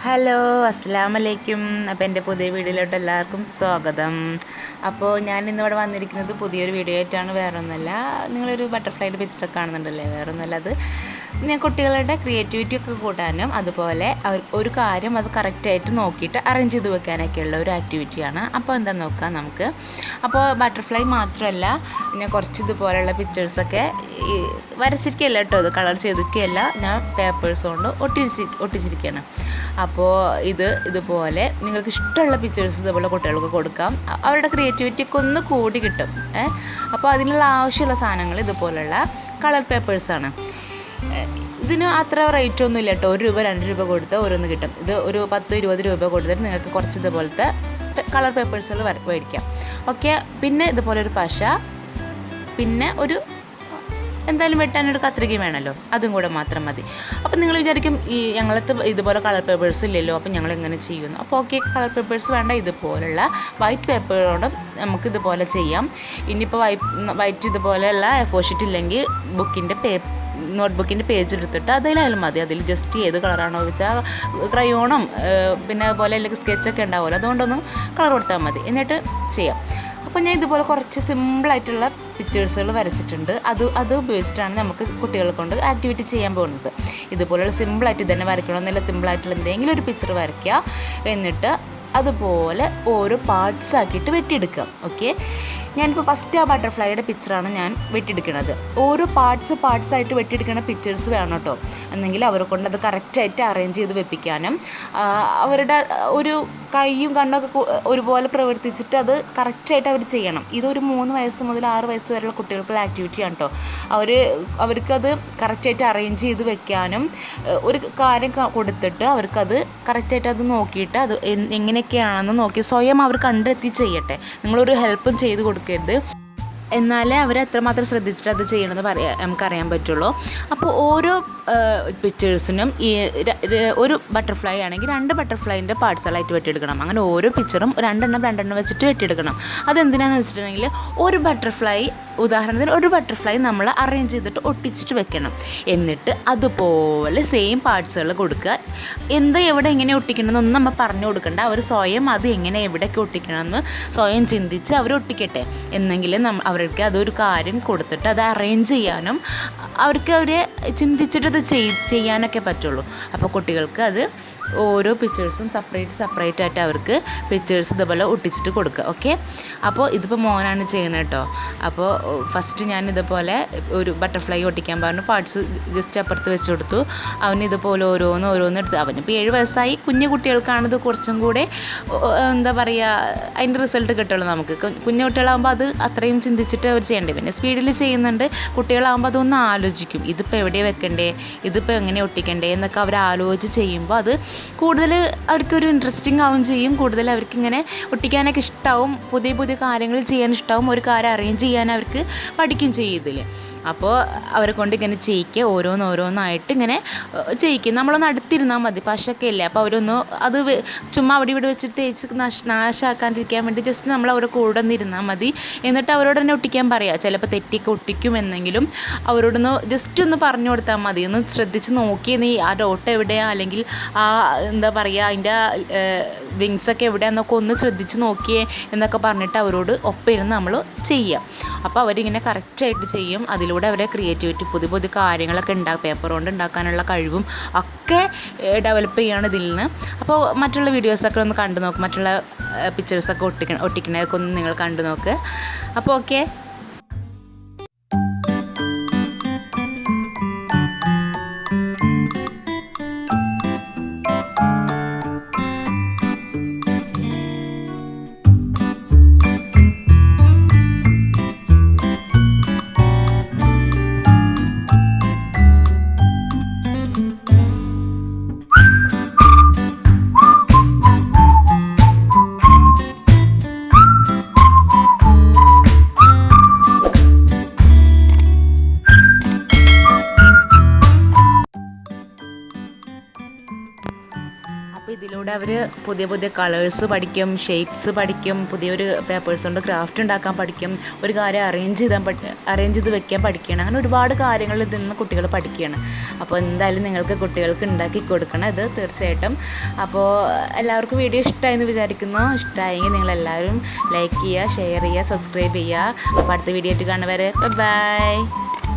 Hello അസ്സലാമലൈക്കും. അപ്പോൾ എൻ്റെ പുതിയ വീഡിയോയിലോട്ട് എല്ലാവർക്കും സ്വാഗതം. അപ്പോൾ ഞാൻ ഇന്നിവിടെ വന്നിരിക്കുന്നത് പുതിയൊരു വീഡിയോ ആയിട്ടാണ്. വേറെ ഒന്നുമല്ല, നിങ്ങളൊരു ബട്ടർഫ്ലൈയുടെ പിക്ചറൊക്കെ കാണുന്നുണ്ടല്ലേ, വേറെ ഒന്നുമല്ല, അത് ഞാൻ കുട്ടികളുടെ ക്രിയേറ്റിവിറ്റി ഒക്കെ കൂട്ടാനും അതുപോലെ അവർ ഒരു കാര്യം അത് കറക്റ്റായിട്ട് നോക്കിയിട്ട് അറേഞ്ച് ചെയ്ത് വെക്കാനൊക്കെയുള്ള ഒരു ആക്ടിവിറ്റിയാണ്. അപ്പോൾ എന്താ നോക്കാം നമുക്ക്. അപ്പോൾ ബട്ടർഫ്ലൈ മാത്രമല്ല, ഞാൻ കുറച്ച് ഇതുപോലെയുള്ള പിക്ചേഴ്സൊക്കെ വരച്ചിരിക്കുകയല്ല കേട്ടോ, അത് കളർ ചെയ്തിരിക്കുകയല്ല, ഞാൻ പേപ്പേഴ്സ് കൊണ്ട് ഒട്ടിച്ചിരിക്കുകയാണ്. അപ്പോൾ ഇതുപോലെ നിങ്ങൾക്ക് ഇഷ്ടമുള്ള പിക്ചേഴ്സ് ഇതുപോലെ കുട്ടികൾക്ക് കൊടുക്കാം. അവരുടെ ക്രിയേറ്റിവിറ്റിയൊക്കെ ഒന്ന് കൂടി കിട്ടും. അപ്പോൾ അതിനുള്ള ആവശ്യമുള്ള സാധനങ്ങൾ ഇതുപോലുള്ള കളർ പേപ്പേഴ്സാണ്. ഇതിന് അത്ര റേറ്റ് ഒന്നും ഇല്ല കേട്ടോ. 1 രൂപ 2 രൂപ കൊടുത്ത് ഓരോന്ന് കിട്ടും. ഇത് ഒരു 10-20 രൂപ കൊടുത്തിട്ട് നിങ്ങൾക്ക് കുറച്ച് ഇതുപോലത്തെ കളർ പേപ്പേഴ്സുകൾ മേടിക്കാം. ഓക്കെ, പിന്നെ ഇതുപോലെ ഒരു പശ, പിന്നെ ഒരു എന്തായാലും വെട്ടാനൊരു കത്രിക വേണമല്ലോ, അതും കൂടെ മാത്രം മതി. അപ്പോൾ നിങ്ങൾ വിചാരിക്കും ഞങ്ങളത്തെ ഇതുപോലെ കളർ പേപ്പേഴ്സ് ഇല്ലല്ലോ, അപ്പോൾ ഞങ്ങൾ എങ്ങനെ ചെയ്യുന്നു. അപ്പോൾ ഓക്കെ, കളർ പേപ്പേഴ്സ് വേണ്ട, ഇതുപോലുള്ള വൈറ്റ് പേപ്പറോടും നമുക്ക് ഇതുപോലെ ചെയ്യാം. ഇനിയിപ്പോൾ വൈറ്റ് ഇതുപോലെയുള്ള A4 ഷീറ്റ് ഇല്ലെങ്കിൽ നോട്ട്ബുക്കിൻ്റെ പേജ് എടുത്തിട്ട് അതിലായാലും മതി. അതിൽ ജസ്റ്റ് ഏത് കളറാണോ വെച്ചാൽ ക്രയോണും പിന്നെ അതുപോലെ അല്ലെങ്കിൽ സ്കെച്ചൊക്കെ ഉണ്ടാവുമല്ലോ, അതുകൊണ്ടൊന്നും കളർ കൊടുത്താൽ മതി, എന്നിട്ട് ചെയ്യാം. അപ്പോൾ ഞാൻ ഇതുപോലെ കുറച്ച് സിമ്പിളായിട്ടുള്ള പിക്ചേഴ്സുകൾ വരച്ചിട്ടുണ്ട്. അത് ഉപയോഗിച്ചിട്ടാണ് നമുക്ക് കുട്ടികളെ കൊണ്ട് ആക്ടിവിറ്റി ചെയ്യാൻ പോകുന്നത്. ഇതുപോലെയുള്ള സിമ്പിളായിട്ട് തന്നെ വരയ്ക്കണമെന്നില്ല, സിമ്പിളായിട്ടുള്ള എന്തെങ്കിലും ഒരു പിക്ചർ വരയ്ക്കുക, എന്നിട്ട് അതുപോലെ ഓരോ പാർട്സ് ആക്കിയിട്ട് വെട്ടിയെടുക്കുക. ഓക്കെ, ഞാനിപ്പോൾ ഫസ്റ്റ് ആ ബട്ടർഫ്ലൈയുടെ പിക്ചറാണ് ഞാൻ വെട്ടിയെടുക്കുന്നത്. ഓരോ പാർട്സായിട്ട് വെട്ടിയെടുക്കുന്ന പിക്ചേഴ്സ് വേണം കേട്ടോ, എന്നെങ്കിൽ അവരെ കൊണ്ട് അത് കറക്റ്റായിട്ട് അറേഞ്ച് ചെയ്ത് വെപ്പിക്കാനും അവരുടെ ഒരു കൈയും കണ്ണൊക്കെ ഒരുപോലെ പ്രവർത്തിച്ചിട്ട് അത് കറക്റ്റായിട്ട് അവർ ചെയ്യണം. ഇതൊരു 3 വയസ്സ് മുതൽ 6 വയസ്സ് വരെയുള്ള കുട്ടികൾക്കുള്ള ആക്ടിവിറ്റിയാണ് കേട്ടോ. അവർക്കത് കറക്റ്റായിട്ട് അറേഞ്ച് ചെയ്ത് വെക്കാനും ഒരു കാര്യം കൊടുത്തിട്ട് അവർക്കത് കറക്റ്റായിട്ട് അത് നോക്കിയിട്ട് അത് എങ്ങനെയൊക്കെയാണെന്ന് നോക്കി സ്വയം അവർ കണ്ടെത്തി ചെയ്യട്ടെ. നിങ്ങളൊരു ഹെൽപ്പും ചെയ്ത് കൊടുക്കരുത്, എന്നാലേ അവർ എത്രമാത്രം ശ്രദ്ധിച്ചിട്ട് അത് ചെയ്യണമെന്ന് നമുക്കറിയാൻ പറ്റുള്ളൂ. അപ്പോൾ ഓരോ പിക്ചേഴ്സിനും ഒരു ബട്ടർഫ്ലൈ ആണെങ്കിൽ 2 ബട്ടർഫ്ലൈൻ്റെ പാർട്സുകളായിട്ട് വെട്ടിയെടുക്കണം. അങ്ങനെ ഓരോ പിക്ചറും 2 വെച്ചിട്ട് വെട്ടിയെടുക്കണം. അതെന്തിനാണെന്ന് വെച്ചിട്ടുണ്ടെങ്കിൽ ഉദാഹരണത്തിന് ഒരു ബട്ടർഫ്ലൈ നമ്മൾ അറേഞ്ച് ചെയ്തിട്ട് ഒട്ടിച്ചിട്ട് വെക്കണം. എന്നിട്ട് അതുപോലെ സെയിം പാർട്സുകൾ കൊടുക്കുക. എവിടെ എങ്ങനെ ഒട്ടിക്കണമെന്നൊന്നും നമ്മൾ പറഞ്ഞു കൊടുക്കണ്ട, അവർ സ്വയം അത് എങ്ങനെ എവിടെയൊക്കെ ഒട്ടിക്കണമെന്ന് സ്വയം ചിന്തിച്ച് അവർ ഒട്ടിക്കട്ടെ. എന്നെങ്കിൽ അവർക്ക് അതൊരു കാര്യം കൊടുത്തിട്ട് അത് അറേഞ്ച് ചെയ്യാനും അവരെ ചിന്തിച്ചിട്ട് അത് ചെയ്യാനൊക്കെ പറ്റുള്ളൂ. അപ്പോൾ കുട്ടികൾക്ക് അത് ഓരോ പിക്ചേഴ്സും സെപ്പറേറ്റ് ആയിട്ട് അവർക്ക് പിക്ചേഴ്സ് ഇതുപോലെ ഒട്ടിച്ചിട്ട് കൊടുക്കുക. ഓക്കെ, അപ്പോൾ ഇതിപ്പോൾ മോനാണ് ചെയ്യുന്നത് കേട്ടോ. അപ്പോൾ ഫസ്റ്റ് ഞാൻ ഇതുപോലെ ഒരു ബട്ടർഫ്ലൈ ഒട്ടിക്കാൻ പറഞ്ഞു, പാർട്സ് ജസ്റ്റ് അപ്പുറത്ത് വെച്ച് കൊടുത്തു. അവന് ഇതുപോലെ ഓരോന്ന് എടുത്ത്, അവനിപ്പോൾ 7 വയസ്സായി, കുഞ്ഞു കുട്ടികൾക്കാണിത് കുറച്ചും കൂടെ എന്താ പറയുക, അതിൻ്റെ റിസൾട്ട് കിട്ടുള്ളൂ. നമുക്ക് കുഞ്ഞു കുട്ടികളാകുമ്പോൾ അത് അത്രയും ചിന്തിച്ചിട്ട് അവർ ചെയ്യണ്ടേ. പിന്നെ സ്പീഡിൽ ചെയ്യുന്നുണ്ട്. കുട്ടികളാകുമ്പോൾ അതൊന്ന് ആലോചിക്കും, ഇതിപ്പോൾ എവിടെയാണ് വെക്കണ്ടേ, ഇതിപ്പോൾ എങ്ങനെ ഒട്ടിക്കണ്ടേ എന്നൊക്കെ അവർ ആലോചിച്ച് ചെയ്യുമ്പോൾ അത് കൂടുതൽ അവർക്കൊരു ഇൻട്രസ്റ്റിംഗ് ആവും ചെയ്യും. കൂടുതൽ അവർക്കിങ്ങനെ ഒട്ടിക്കാനൊക്കെ ഇഷ്ടമാവും, പുതിയ കാര്യങ്ങൾ ചെയ്യാൻ ഇഷ്ടമാവും, ഒരു കാര്യം അറേഞ്ച് ചെയ്യാൻ അവർക്ക് പഠിക്കും ചെയ്യും ഇതിൽ. അപ്പോൾ അവരെ കൊണ്ട് ഇങ്ങനെ ചെയ്യിക്കുക, ഓരോന്നായിട്ട് ഇങ്ങനെ ചെയ്യിക്കും. നമ്മളൊന്ന് അടുത്തിരുന്നാൽ മതി, പശയൊക്കെ ഇല്ലേ, അപ്പോൾ അവരൊന്ന് അത് ചുമ്മാ അവിടെ ഇവിടെ വെച്ചിട്ട് തേച്ച് നാശാക്കാണ്ടിരിക്കാൻ വേണ്ടി ജസ്റ്റ് നമ്മൾ അവരെ കൂടെ ഒന്ന് ഇരുന്നാൽ മതി. എന്നിട്ട് അവരോട് തന്നെ ഒട്ടിക്കാൻ പറയുക. ചിലപ്പോൾ തെറ്റിയൊക്കെ ഒട്ടിക്കുമെന്നെങ്കിലും അവരോടൊന്ന് ജസ്റ്റ് ഒന്ന് പറഞ്ഞു കൊടുത്താൽ മതി. ഒന്ന് ശ്രദ്ധിച്ച് നോക്കി, നീ ആ ഡോട്ട് എവിടെയാണ്, അല്ലെങ്കിൽ ആ എന്താ പറയുക അതിൻ്റെ വിങ്സൊക്കെ എവിടെയാണെന്നൊക്കെ ഒന്ന് ശ്രദ്ധിച്ച് നോക്കിയേ എന്നൊക്കെ പറഞ്ഞിട്ട് അവരോട് ഒപ്പം ഇരുന്ന് നമ്മൾ ചെയ്യുക. അപ്പോൾ അവരിങ്ങനെ കറക്റ്റായിട്ട് ചെയ്യും. അതിലൂടെ അവരുടെ ക്രിയേറ്റിവിറ്റി, പുതിയ കാര്യങ്ങളൊക്കെ പേപ്പർ കൊണ്ട് ഉണ്ടാക്കാനുള്ള കഴിവും ഒക്കെ ഡെവലപ്പ് ചെയ്യുകയാണ് ഇതിൽ നിന്ന്. അപ്പോൾ മറ്റുള്ള വീഡിയോസൊക്കെ ഒന്ന് കണ്ടു നോക്കും, മറ്റുള്ള പിക്ചേഴ്സൊക്കെ ഒട്ടിക്കണതൊക്കെ ഒന്ന് നിങ്ങൾ കണ്ടു നോക്ക്. അപ്പോൾ ഓക്കെ. ഇതിലൂടെ അവർ പുതിയ പുതിയ കളേഴ്സ് പഠിക്കും, ഷേപ്സ് പഠിക്കും, പുതിയൊരു പേപ്പേഴ്സ് കൊണ്ട് ക്രാഫ്റ്റ് ഉണ്ടാക്കാൻ പഠിക്കും, ഒരു കാര്യം അറേഞ്ച് ചെയ്ത് വെക്കാൻ പഠിക്കുകയാണ്. അങ്ങനെ ഒരുപാട് കാര്യങ്ങൾ ഇതിൽ നിന്ന് കുട്ടികൾ പഠിക്കുകയാണ്. അപ്പോൾ എന്തായാലും നിങ്ങൾക്ക് കുട്ടികൾക്ക് ഉണ്ടാക്കി കൊടുക്കണം ഇത് തീർച്ചയായിട്ടും. അപ്പോൾ എല്ലാവർക്കും വീഡിയോ ഇഷ്ടമായെന്ന് വിചാരിക്കുന്നു. ഇഷ്ടമായെങ്കിൽ നിങ്ങളെല്ലാവരും ലൈക്ക് ചെയ്യുക, ഷെയർ ചെയ്യുക, സബ്സ്ക്രൈബ് ചെയ്യുക. അപ്പോൾ അടുത്ത വീഡിയോ ആയിട്ട് കാണുന്നവരെ ബൈ.